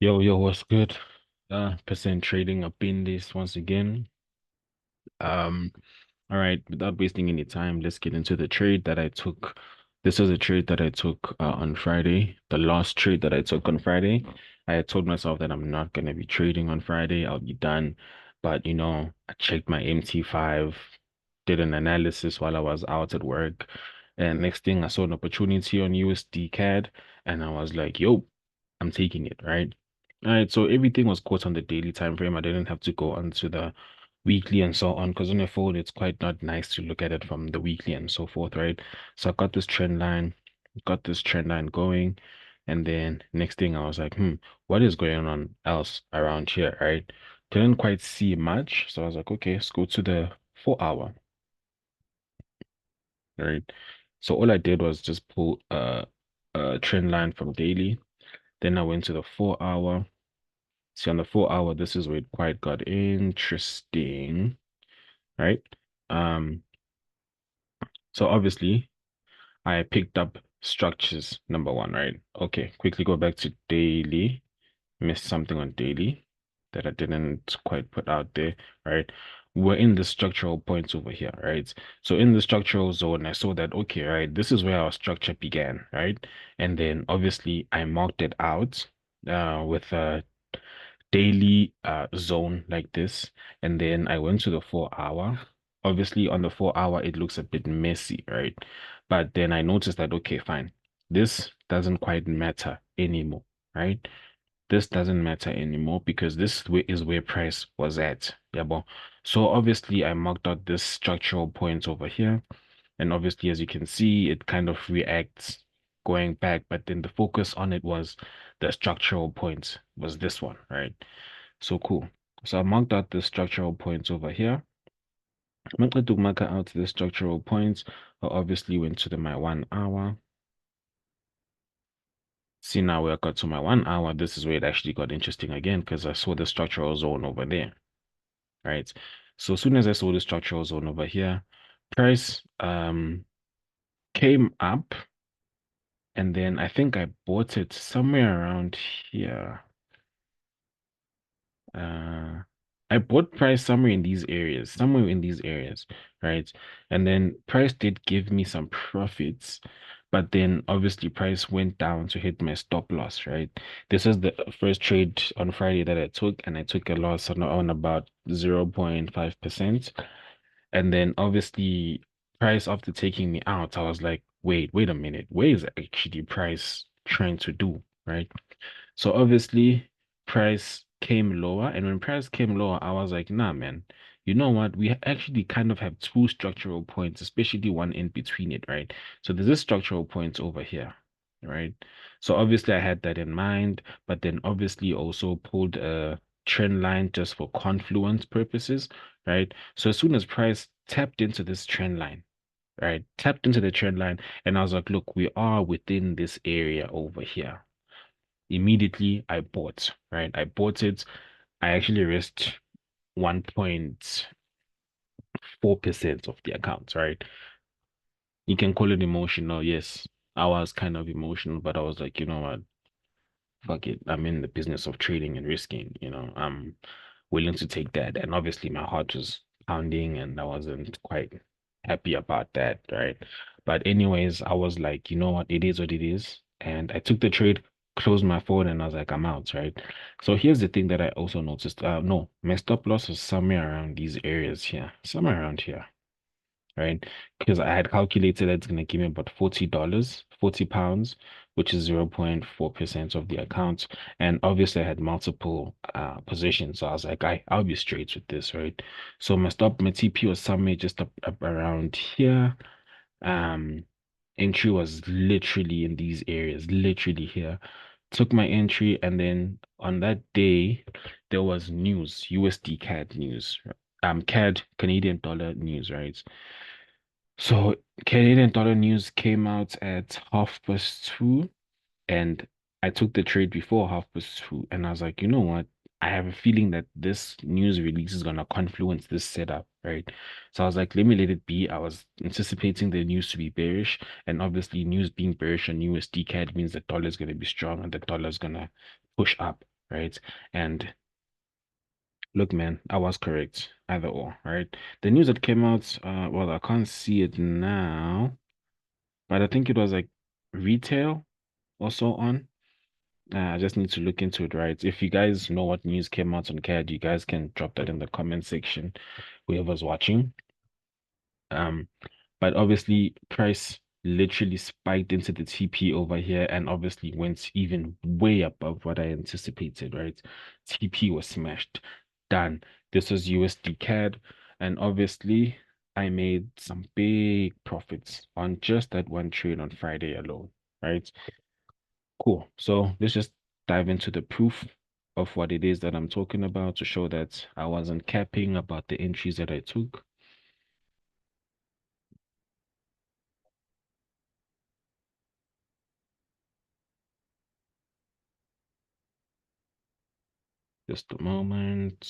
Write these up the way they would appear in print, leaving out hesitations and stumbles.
Yo, what's good? Percent trading up in this once again. Um, all right, without wasting any time, let's get into the trade that I took. This was a trade that I took on Friday, the last trade that I took on Friday. I had told myself that I'm not gonna be trading on Friday, I'll be done. But I checked my MT5, did an analysis while I was out at work, and next thing I saw an opportunity on USDCAD, and I was like, yo, I'm taking it, right? All right, so everything was caught on the daily time frame. I didn't have to go onto the weekly and so on because on your phone it's quite not nice to look at it from the weekly and so forth, right? So I got this trend line going, and then next thing I was like, what is going on else around here, right? Didn't quite see much, so I was like, okay, let's go to the 4 hour, right? So all I did was just pull a trend line from daily. Then I went to the 4 hour. See, on the 4 hour, this is where it quite got interesting, right? Um, so obviously I picked up structures number one, right? Okay, quickly go back to daily. Missed something on daily that I didn't quite put out there, right? We're in the structural points over here, right? So in the structural zone, I saw that, okay, right, this is where our structure began, right? And then obviously I marked it out with a daily zone like this. And then I went to the 4 hour. Obviously, on the 4 hour, it looks a bit messy, right? But then I noticed that, okay, fine, this doesn't quite matter anymore, right? This doesn't matter anymore because is where price was at. Yeah, but so obviously I marked out this structural point over here. And obviously, as you can see, it kind of reacts going back, but then the focus on it was the structural point was this one, right? So cool. So I marked out the structural points over here. I'm going to mark out the structural points. I obviously went to my 1 hour. See, now we got to my 1 hour. This is where it actually got interesting again because I saw the structural zone over there, right? So as soon as I saw the structural zone over here, price came up, and then I think I bought it somewhere around here. Uh, I bought price somewhere in these areas, right? And then price did give me some profits, but then obviously price went down to hit my stop loss, right? This is the first trade on Friday that I took, and I took a loss on about 0.5%. And then obviously price after taking me out, I was like, wait a minute, where is actually price trying to do, right? So obviously price came lower, and when price came lower, I was like, nah, man, you know what? We actually kind of have two structural points, especially one in between it, right? So there's this structural point over here, right? So obviously I had that in mind, but then obviously also pulled a trend line just for confluence purposes, right? So as soon as price tapped into this trend line, right, tapped into the trend line, and I was like, look, we are within this area over here. Immediately I bought, right? I bought it. I actually risked 1.4% of the account, right? You can call it emotional. Yes, I was kind of emotional, but I was like, you know what? Fuck it. I'm in the business of trading and risking, I'm willing to take that. And obviously my heart was pounding and I wasn't quite happy about that, right? But anyways, I was like, you know what it is. And I took the trade, closed my phone, and I was like, I'm out, right? So here's the thing that I also noticed. No, my stop loss was somewhere around these areas here, somewhere around here, right? Because I had calculated that it's going to give me about $40, 40 pounds, which is 0.4% of the account. And obviously I had multiple positions. So I was like, I'll be straight with this, right? So my TP was somewhere just up around here. Um, Entry was literally in these areas, literally here. Took my entry, and then on that day, there was news, USD CAD news, CAD, Canadian dollar news, right? So Canadian dollar news came out at 2:30, and I took the trade before 2:30, and I was like, you know what? I have a feeling that this news release is gonna confluence this setup, right? So I was like, let me let it be. I was anticipating the news to be bearish, and obviously news being bearish on USD CAD means the dollar is gonna be strong and the dollar is gonna push up. right? And look, man, I was correct either or, right? The news that came out, well, I can't see it now, but I think it was like retail also on. I just need to look into it, right? If you guys know what news came out on CAD, you guys can drop that in the comment section, whoever's watching. Um, but obviously price literally spiked into the TP over here and obviously went even way above what I anticipated, right? TP was smashed. Done. This was USD and obviously I made some big profits on just that one trade on Friday alone, right? Cool. So let's just dive into the proof of what it is that I'm talking about to show that I wasn't capping about the entries that I took. Just a moment.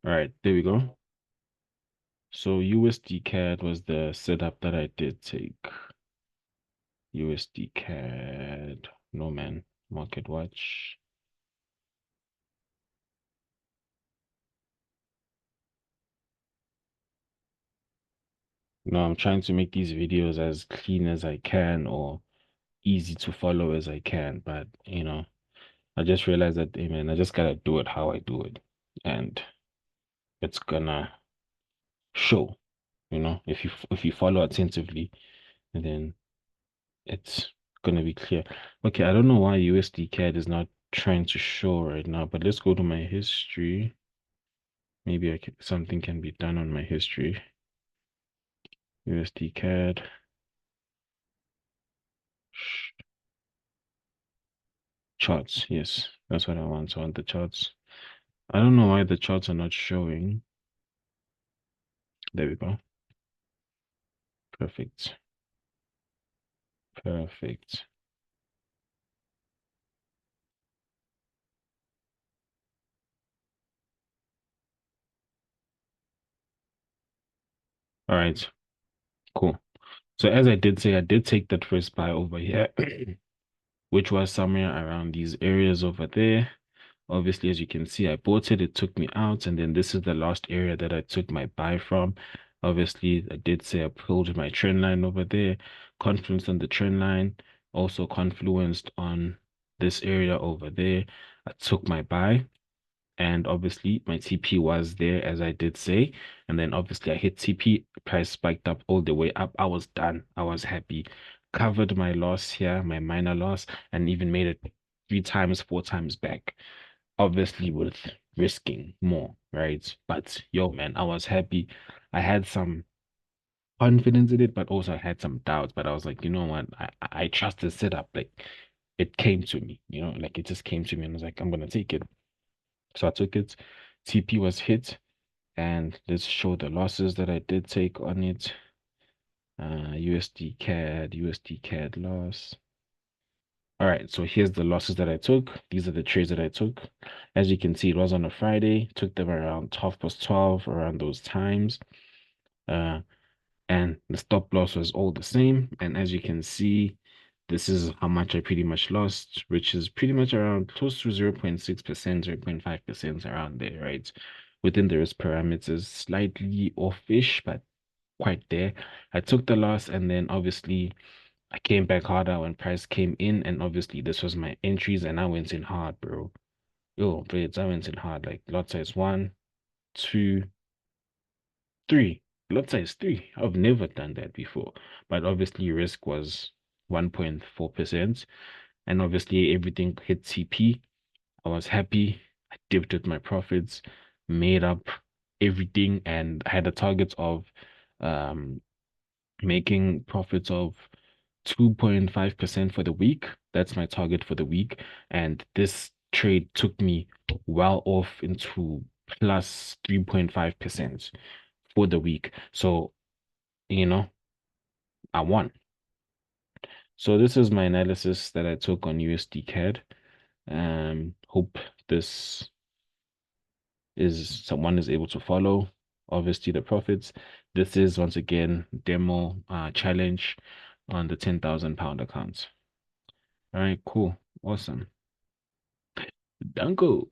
All right, there we go. So USDCAD was the setup that I did take. USDCAD. No man. Market watch. No, I'm trying to make these videos as clean as I can or easy to follow as I can, but I just realized that, hey man, I just gotta do it how I do it. And it's gonna show, if you follow attentively, and then it's gonna be clear. Okay, I don't know why USD CAD is not trying to show right now, but let's go to my history. Maybe something can be done on my history. USD CAD charts. Yes, that's what I want. So I want the charts. I don't know why the charts are not showing. There we go. Perfect. Perfect. All right. Cool. So as I did say, I did take that first buy over here, which was somewhere around these areas over there. Obviously, as you can see, I bought it, it took me out, and then this is the last area that I took my buy from. Obviously, I did say I pulled my trend line over there, confluenced on the trend line, also confluenced on this area over there. I took my buy, and obviously my TP was there as I did say. And then obviously I hit TP, price spiked up all the way up. I was done. I was happy. Covered my loss here, my minor loss, and even made it 3 times, 4 times back. Obviously with risking more, right? But yo, man, I was happy. I had some confidence in it, but also I had some doubts. But I was like, you know what? I trust the setup. Like it came to me, like it just came to me and I was like, I'm gonna take it. So I took it. TP was hit, and let's show the losses that I did take on it. USD CAD loss. All right, so here's the losses that I took. These are the trades that I took. As you can see, it was on a Friday. Took them around 12 + 12, around those times. Uh, and the stop loss was all the same. And as you can see, this is how much I pretty much lost, which is pretty much around close to 0.6%, 0.5% around there, right? Within the risk parameters, slightly off-ish, but quite there. I took the loss and then obviously I came back harder when price came in, and obviously this was my entries and I went in hard, bro. Yo, Blades, I went in hard. Like lot size 1, 2, 3. Lot size 3. I've never done that before. But obviously risk was 1.4%. And obviously everything hit TP. I was happy. I dipped with my profits, made up everything, and had a target of um making profits of 2.5% for the week. That's my target for the week. And this trade took me well off into plus 3.5% for the week. So, you know, I won. So this is my analysis that I took on USD CAD. Hope this is someone is able to follow. obviously the profits. This is once again demo challenge on the £10,000 account. All right, cool, awesome. Danko.